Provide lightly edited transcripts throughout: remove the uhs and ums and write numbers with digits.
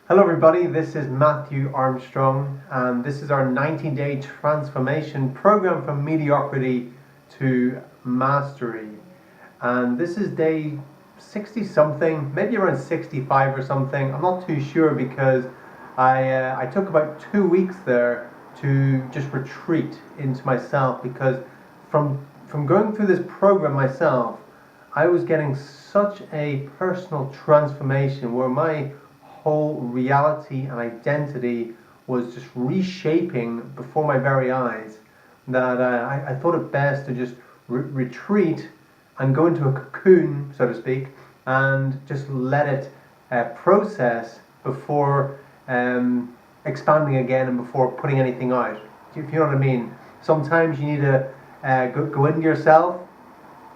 Hello everybody, this is Matthew Armstrong and this is our 90-day transformation program from mediocrity to mastery. And this is day 60 something, maybe around 65 or something. I'm not too sure because I took about 2 weeks there to just retreat into myself, because from going through this program myself, I was getting such a personal transformation where my whole reality and identity was just reshaping before my very eyes, that I thought it best to just retreat and go into a cocoon, so to speak, and just let it process before expanding again and before putting anything out. If you know what I mean. Sometimes you need to go into yourself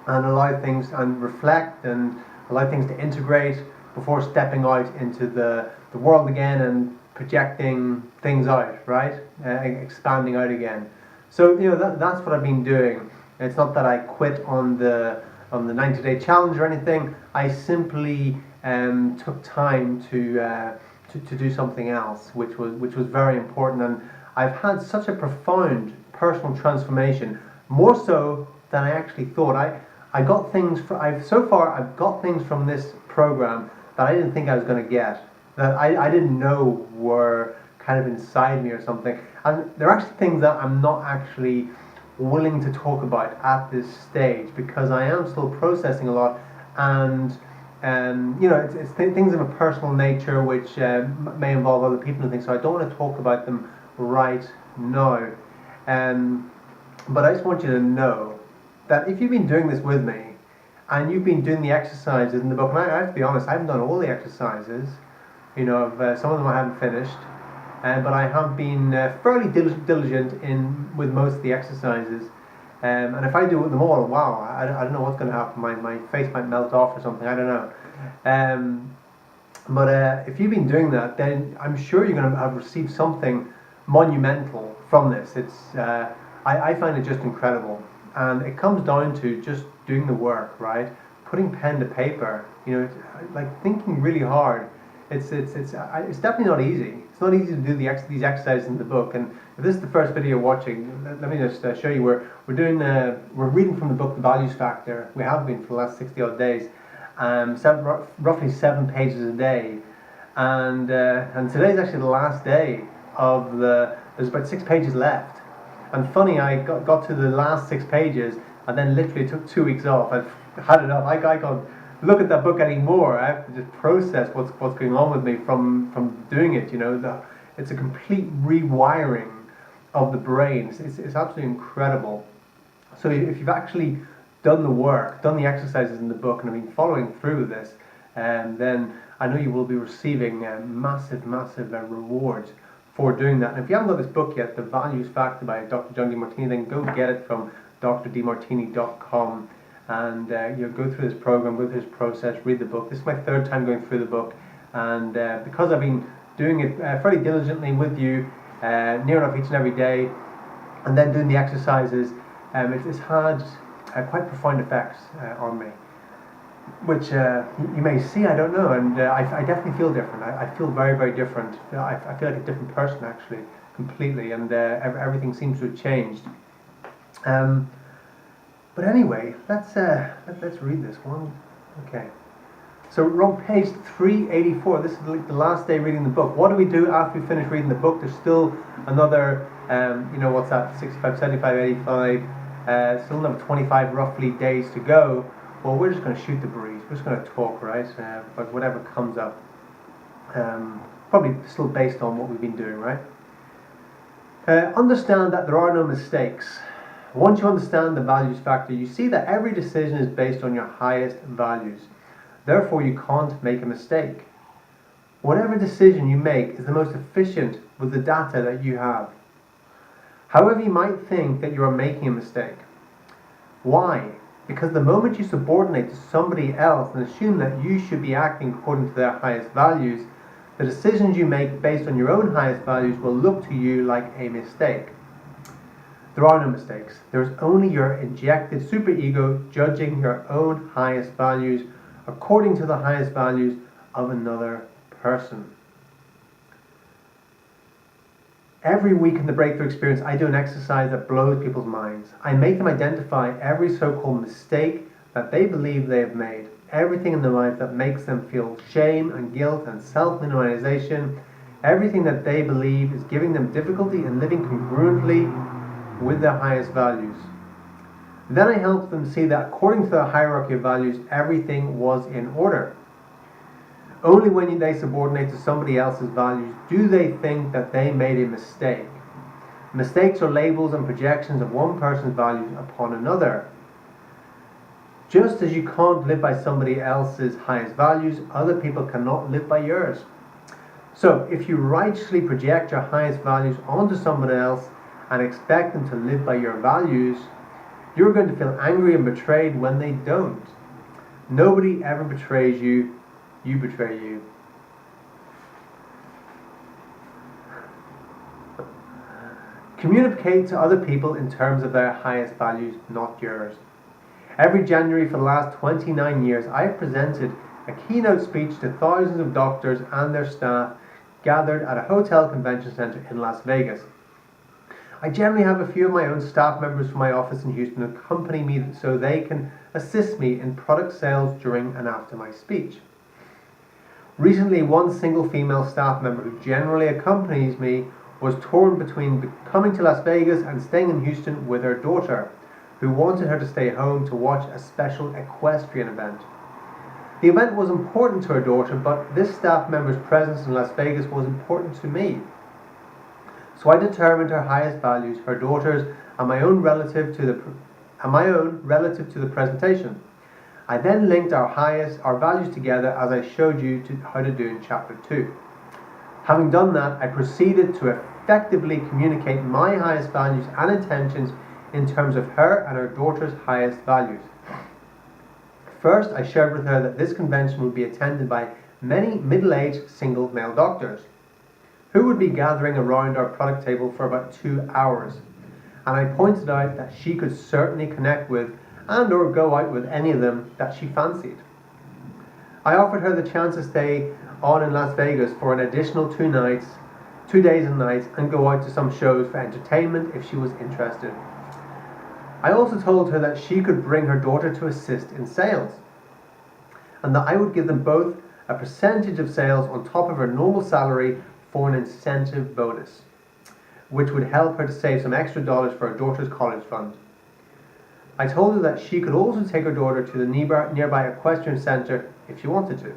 and allow things and reflect and allow things to integrate before stepping out into the world again and projecting things out, right? Expanding out again. So that's what I've been doing. It's not that I quit on the 90-day challenge or anything. I simply took time to do something else, which was very important. And I've had such a profound personal transformation, more so than I actually thought. I've got things from this program that I didn't think I was going to get, that I didn't know were kind of inside me or something. And they're actually things that I'm not actually willing to talk about at this stage, because I am still processing a lot, and it's things of a personal nature which may involve other people and things, so I don't want to talk about them right now. But I just want you to know that if you've been doing this with me, and you've been doing the exercises in the book, and I have to be honest, I haven't done all the exercises. Some of them I haven't finished, but I have been fairly diligent in with most of the exercises. And if I do them all, wow, I don't know what's going to happen. My face might melt off or something. I don't know. But if you've been doing that, then I'm sure you're going to have received something monumental from this. I find it just incredible. And it comes down to just doing the work, right? Putting pen to paper, like thinking really hard. It's definitely not easy. It's not easy to do these exercises in the book. And if this is the first video you're watching, let me just show you. We're reading from the book The Values Factor. We have been for the last 60 odd days, roughly 7 pages a day. And today's actually the last day of there's about 6 pages left. And funny, I got to the last 6 pages and then literally took 2 weeks off. I've had enough. I can't look at that book anymore. I have to just process what's going on with me from doing it. It's a complete rewiring of the brain. It's absolutely incredible. So if you've actually done the work, done the exercises in the book, and have been following through with this, then I know you will be receiving massive rewards for doing that. And if you haven't got this book yet, The Values Factor by Dr. John Demartini, then go get it from drdemartini.com, and go through this program, go through this process, read the book. This is my 3rd time going through the book, and because I've been doing it fairly diligently with you, near enough each and every day, and then doing the exercises, it's had quite profound effects on me, which you may see, I don't know, and I definitely feel different. I feel very different. I feel like a different person, actually, completely, and everything seems to have changed. But anyway, let's read this one. Okay, so we're on page 384. This is the last day reading the book. What do we do after we finish reading the book? There's still another, what's that, 65, 75, 85, still another 25 roughly days to go. Well, we're just going to shoot the breeze. We're just going to talk, right? About whatever comes up. Probably still based on what we've been doing, right? Understand that there are no mistakes. Once you understand the values factor, you see that every decision is based on your highest values. Therefore, you can't make a mistake. Whatever decision you make is the most efficient with the data that you have. However, you might think that you are making a mistake. Why? Because the moment you subordinate to somebody else and assume that you should be acting according to their highest values, the decisions you make based on your own highest values will look to you like a mistake. There are no mistakes. There is only your injected superego judging your own highest values according to the highest values of another person. Every week in the Breakthrough Experience, I do an exercise that blows people's minds. I make them identify every so-called mistake that they believe they have made, everything in their life that makes them feel shame and guilt and self-minimization, everything that they believe is giving them difficulty in living congruently with their highest values. Then I help them see that according to the hierarchy of values, everything was in order. Only when they subordinate to somebody else's values do they think that they made a mistake. Mistakes are labels and projections of one person's values upon another. Just as you can't live by somebody else's highest values, other people cannot live by yours. So if you righteously project your highest values onto somebody else and expect them to live by your values, you're going to feel angry and betrayed when they don't. Nobody ever betrays you. You betray you. Communicate to other people in terms of their highest values, not yours. Every January for the last 29 years, I have presented a keynote speech to thousands of doctors and their staff gathered at a hotel convention center in Las Vegas. I generally have a few of my own staff members from my office in Houston accompany me so they can assist me in product sales during and after my speech. Recently, one single female staff member who generally accompanies me was torn between coming to Las Vegas and staying in Houston with her daughter, who wanted her to stay home to watch a special equestrian event. The event was important to her daughter, but this staff member's presence in Las Vegas was important to me. So I determined her highest values, her daughter's, and my own relative to the presentation. I then linked our values together as I showed you how to do in chapter 2. Having done that, I proceeded to effectively communicate my highest values and intentions in terms of her and her daughter's highest values. First, I shared with her that this convention would be attended by many middle-aged single male doctors who would be gathering around our product table for about 2 hours. And I pointed out that she could certainly connect with and or go out with any of them that she fancied. I offered her the chance to stay on in Las Vegas for an additional 2 days and nights, and go out to some shows for entertainment if she was interested. I also told her that she could bring her daughter to assist in sales, and that I would give them both a percentage of sales on top of her normal salary for an incentive bonus, which would help her to save some extra dollars for her daughter's college fund. I told her that she could also take her daughter to the nearby equestrian center if she wanted to.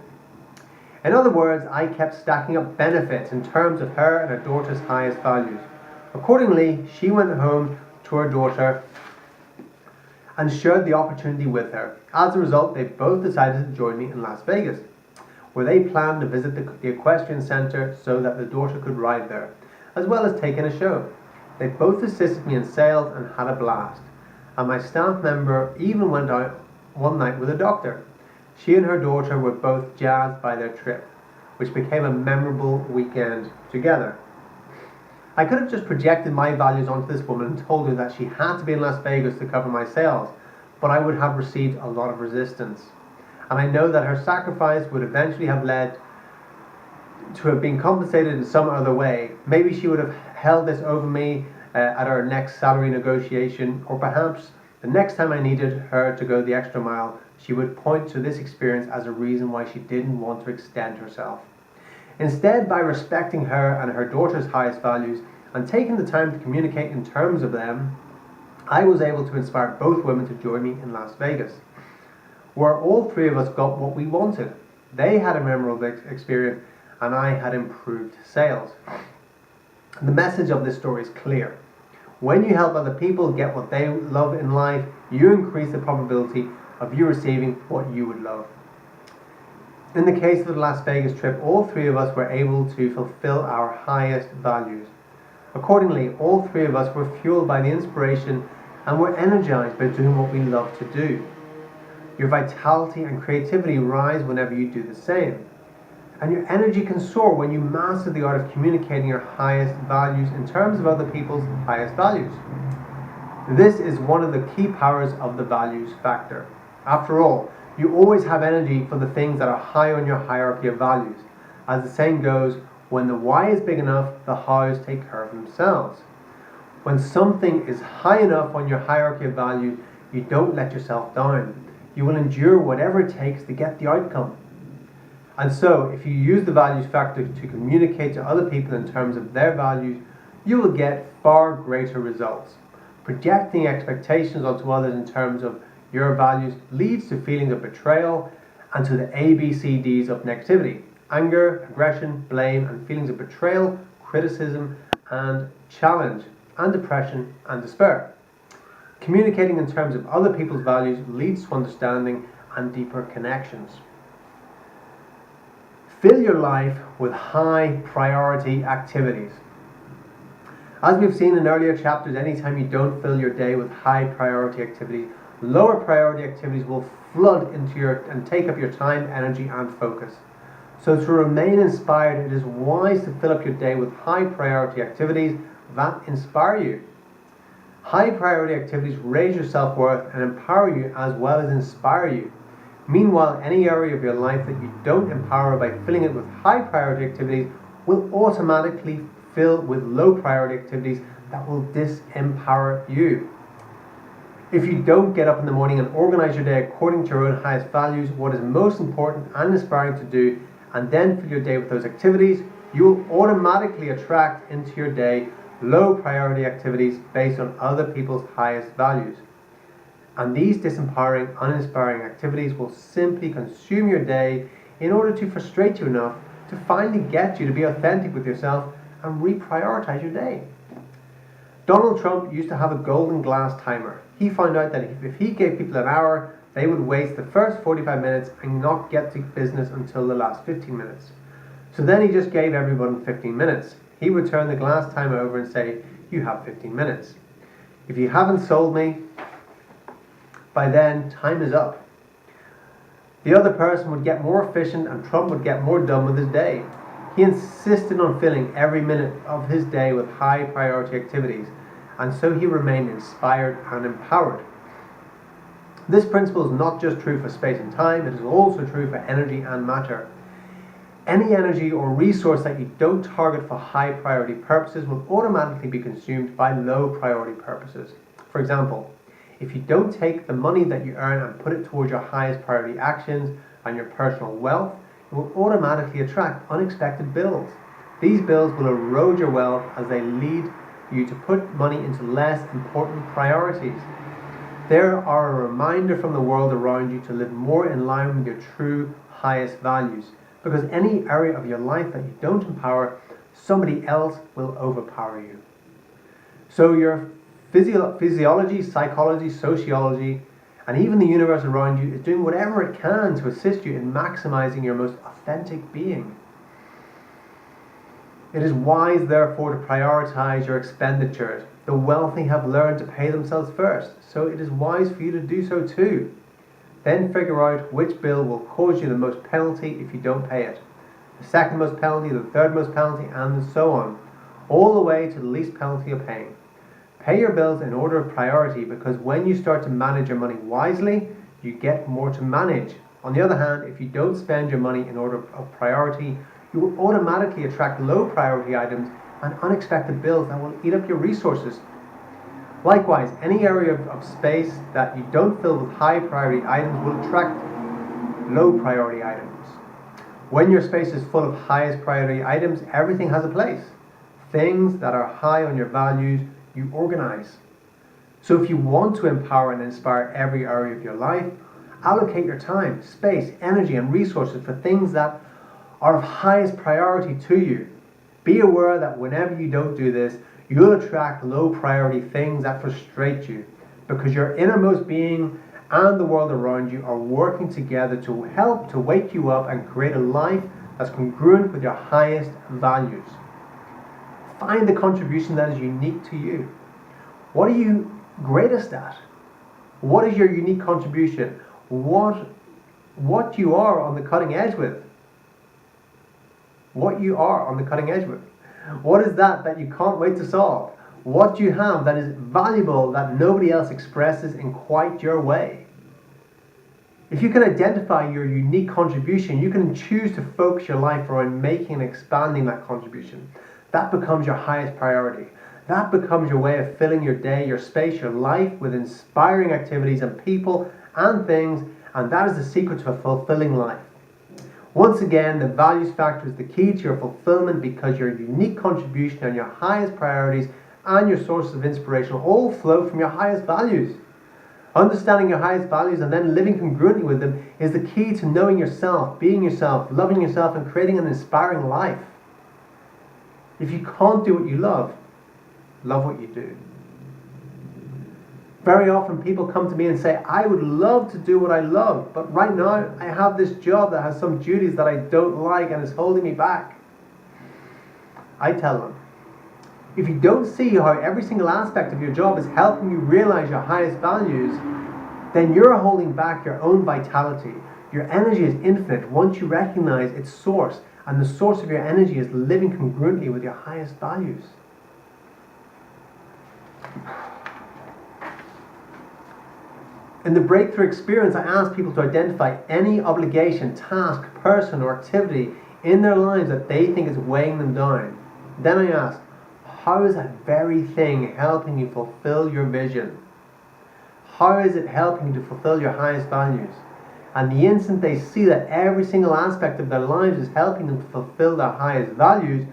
In other words, I kept stacking up benefits in terms of her and her daughter's highest values. Accordingly, she went home to her daughter and shared the opportunity with her. As a result, they both decided to join me in Las Vegas, where they planned to visit the equestrian center so that the daughter could ride there, as well as take in a show. They both assisted me in sales and had a blast. And my staff member even went out one night with a doctor. She and her daughter were both jazzed by their trip, which became a memorable weekend together. I could have just projected my values onto this woman and told her that she had to be in Las Vegas to cover my sales, but I would have received a lot of resistance. And I know that her sacrifice would eventually have led to have been compensated in some other way. Maybe she would have held this over me at our next salary negotiation, or perhaps the next time I needed her to go the extra mile, she would point to this experience as a reason why she didn't want to extend herself. Instead, by respecting her and her daughter's highest values and taking the time to communicate in terms of them, I was able to inspire both women to join me in Las Vegas, where all 3 of us got what we wanted. They had a memorable experience and I had improved sales. The message of this story is clear. When you help other people get what they love in life, you increase the probability of you receiving what you would love. In the case of the Las Vegas trip, all 3 of us were able to fulfill our highest values. Accordingly, all 3 of us were fueled by the inspiration and were energized by doing what we love to do. Your vitality and creativity rise whenever you do the same. And your energy can soar when you master the art of communicating your highest values in terms of other people's highest values. This is one of the key powers of the values factor. After all, you always have energy for the things that are high on your hierarchy of values. As the saying goes, When the why is big enough, the hows take care of themselves. When something is high enough on your hierarchy of values, you don't let yourself down. You will endure whatever it takes to get the outcome. And so, if you use the values factor to communicate to other people in terms of their values, you will get far greater results. Projecting expectations onto others in terms of your values leads to feelings of betrayal and to the ABCDs of negativity: anger, aggression, blame, and feelings of betrayal, criticism, and challenge, and depression and despair. Communicating in terms of other people's values leads to understanding and deeper connections. Fill your life with high priority activities. As we've seen in earlier chapters, anytime you don't fill your day with high priority activities, lower priority activities will flood into and take up your time, energy, and focus. So to remain inspired, it is wise to fill up your day with high priority activities that inspire you. High priority activities raise your self-worth and empower you as well as inspire you. Meanwhile, any area of your life that you don't empower by filling it with high priority activities will automatically fill with low priority activities that will disempower you. If you don't get up in the morning and organize your day according to your own highest values, what is most important and inspiring to do, and then fill your day with those activities, you will automatically attract into your day low priority activities based on other people's highest values. And these disempowering, uninspiring activities will simply consume your day in order to frustrate you enough to finally get you to be authentic with yourself and reprioritize your day. Donald Trump used to have a golden glass timer. He found out that if he gave people an hour, they would waste the first 45 minutes and not get to business until the last 15 minutes. So then he just gave everyone 15 minutes. He would turn the glass timer over and say, "You have 15 minutes. If you haven't sold me, by then, time is up." The other person would get more efficient and Trump would get more done with his day. He insisted on filling every minute of his day with high priority activities, and so he remained inspired and empowered. This principle is not just true for space and time, it is also true for energy and matter. Any energy or resource that you don't target for high priority purposes will automatically be consumed by low priority purposes. For example, if you don't take the money that you earn and put it towards your highest priority actions and your personal wealth, it will automatically attract unexpected bills. These bills will erode your wealth as they lead you to put money into less important priorities. They are a reminder from the world around you to live more in line with your true highest values, because any area of your life that you don't empower, somebody else will overpower you. So your physiology, psychology, sociology, and even the universe around you is doing whatever it can to assist you in maximizing your most authentic being. It is wise, therefore, to prioritize your expenditures. The wealthy have learned to pay themselves first, so it is wise for you to do so too. Then figure out which bill will cause you the most penalty if you don't pay it. The second most penalty, the third most penalty, and so on, all the way to the least penalty of paying. Pay your bills in order of priority, because when you start to manage your money wisely, you get more to manage. On the other hand, if you don't spend your money in order of priority, you will automatically attract low priority items and unexpected bills that will eat up your resources. Likewise, any area of space that you don't fill with high priority items will attract low priority items. When your space is full of highest priority items, everything has a place. Things that are high on your values, you organize. So if you want to empower and inspire every area of your life, allocate your time, space, energy, and resources for things that are of highest priority to you. Be aware that whenever you don't do this, you'll attract low priority things that frustrate you, because your innermost being and the world around you are working together to help to wake you up and create a life that's congruent with your highest values. Find the contribution that is unique to you. What are you greatest at? What is your unique contribution? What you are on the cutting edge with? What you are on the cutting edge with? What is that you can't wait to solve? What you have that is valuable that nobody else expresses in quite your way? If you can identify your unique contribution, you can choose to focus your life around making and expanding that contribution. That becomes your highest priority. That becomes your way of filling your day, your space, your life with inspiring activities and people and things, and that is the secret to a fulfilling life. Once again, the values factor is the key to your fulfillment because your unique contribution and your highest priorities and your sources of inspiration all flow from your highest values. Understanding your highest values and then living congruently with them is the key to knowing yourself, being yourself, loving yourself, and creating an inspiring life. If you can't do what you love what you do. Very often people come to me and say, I would love to do what I love, but right now I have this job that has some duties that I don't like and is holding me back. I tell them, if you don't see how every single aspect of your job is helping you realize your highest values, then you're holding back your own vitality. Your energy is infinite once you recognize its source, and the source of your energy is living congruently with your highest values. In the breakthrough experience, I ask people to identify any obligation, task, person, or activity in their lives that they think is weighing them down. Then I ask, how is that very thing helping you fulfill your vision? How is it helping you to fulfill your highest values? And the instant they see that every single aspect of their lives is helping them to fulfill their highest values,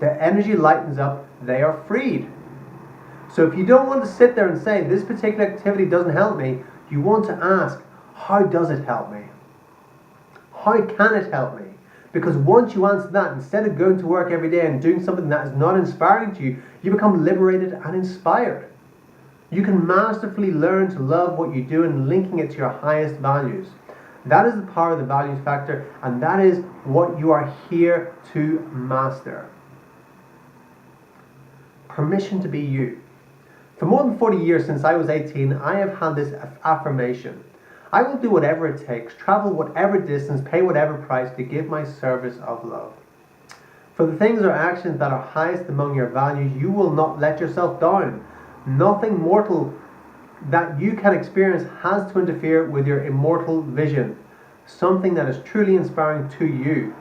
their energy lightens up, they are freed. So if you don't want to sit there and say, this particular activity doesn't help me, you want to ask, how does it help me? How can it help me? Because once you answer that, instead of going to work every day and doing something that is not inspiring to you, you become liberated and inspired. You can masterfully learn to love what you do and linking it to your highest values. That is the power of the values factor, and that is what you are here to master. Permission to be you. For more than 40 years since I was 18, I have had this affirmation. I will do whatever it takes, travel whatever distance, pay whatever price to give my service of love. For the things or actions that are highest among your values, you will not let yourself down. Nothing mortal that you can experience has to interfere with your immortal vision, something that is truly inspiring to you.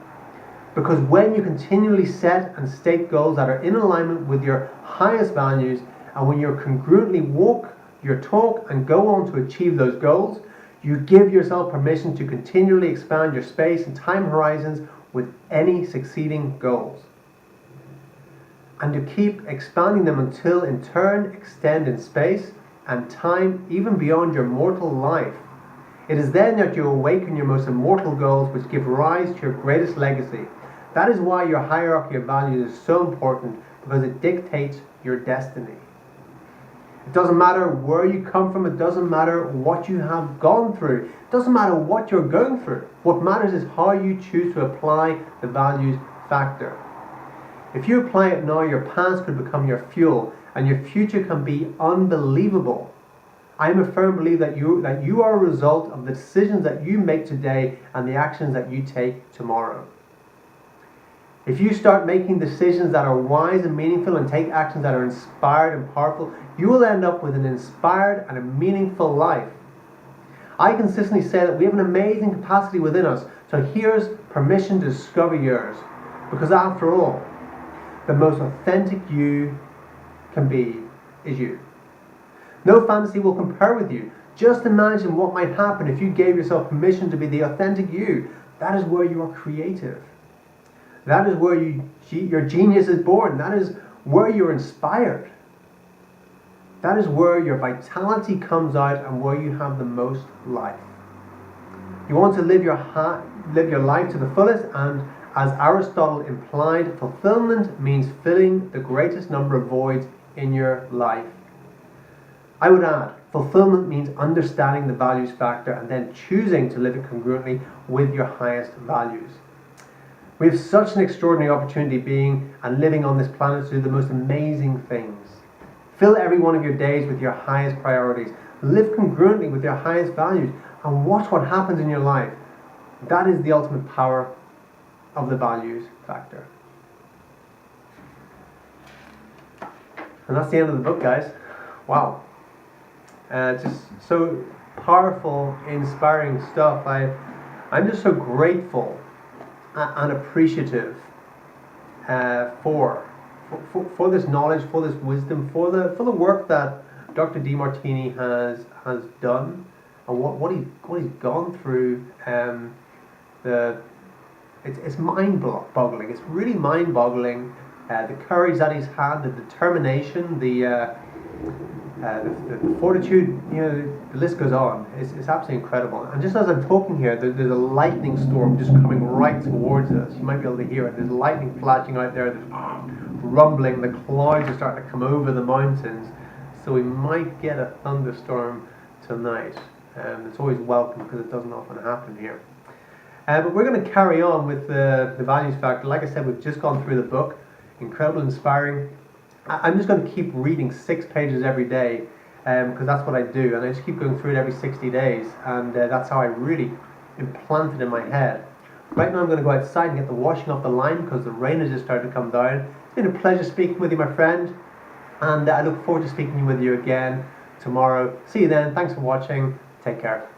Because when you continually set and state goals that are in alignment with your highest values, and when you congruently walk your talk and go on to achieve those goals, you give yourself permission to continually expand your space and time horizons with any succeeding goals. And to keep expanding them until in turn extend in space and time even beyond your mortal life. It is then that you awaken your most immortal goals which give rise to your greatest legacy. That is why your hierarchy of values is so important, because it dictates your destiny. It doesn't matter where you come from, it doesn't matter what you have gone through, it doesn't matter what you're going through. What matters is how you choose to apply the values factor. If you apply it now, your past could become your fuel and your future can be unbelievable. I am a firm believer that you are a result of the decisions that you make today and the actions that you take tomorrow. If you start making decisions that are wise and meaningful and take actions that are inspired and powerful, you will end up with an inspired and a meaningful life. I consistently say that we have an amazing capacity within us, so here's permission to discover yours. Because after all, the most authentic you can be is you. No fantasy will compare with you. Just imagine what might happen if you gave yourself permission to be the authentic you. That is where you are creative. That is where your genius is born. That is where you're inspired. That is where your vitality comes out and where you have the most life. You want to live your life to the fullest, and as Aristotle implied, fulfillment means filling the greatest number of voids in your life. I would add, fulfillment means understanding the values factor and then choosing to live it congruently with your highest values. We have such an extraordinary opportunity being and living on this planet to do the most amazing things. Fill every one of your days with your highest priorities. Live congruently with your highest values and watch what happens in your life. That is the ultimate power of the values factor. And that's the end of the book, guys. Wow. Just so powerful, inspiring stuff. I'm just so grateful and appreciative for this knowledge, for this wisdom, for the work that Dr. Demartini has done, and what he's gone through. It's mind-boggling. It's really mind-boggling. The courage that he's had, the determination, the fortitude. You know, the list goes on. It's absolutely incredible. And just as I'm talking here, there's a lightning storm just coming right towards us. You might be able to hear it. There's lightning flashing out there. There's rumbling. The clouds are starting to come over the mountains. So we might get a thunderstorm tonight. It's always welcome because it doesn't often happen here. But we're going to carry on with the values factor. Like I said, we've just gone through the book. Incredible, inspiring. I'm just going to keep reading 6 pages every day because that's what I do. And I just keep going through it every 60 days. And that's how I really implant it in my head. Right now I'm going to go outside and get the washing off the line because the rain has just started to come down. It's been a pleasure speaking with you, my friend. And I look forward to speaking with you again tomorrow. See you then. Thanks for watching. Take care.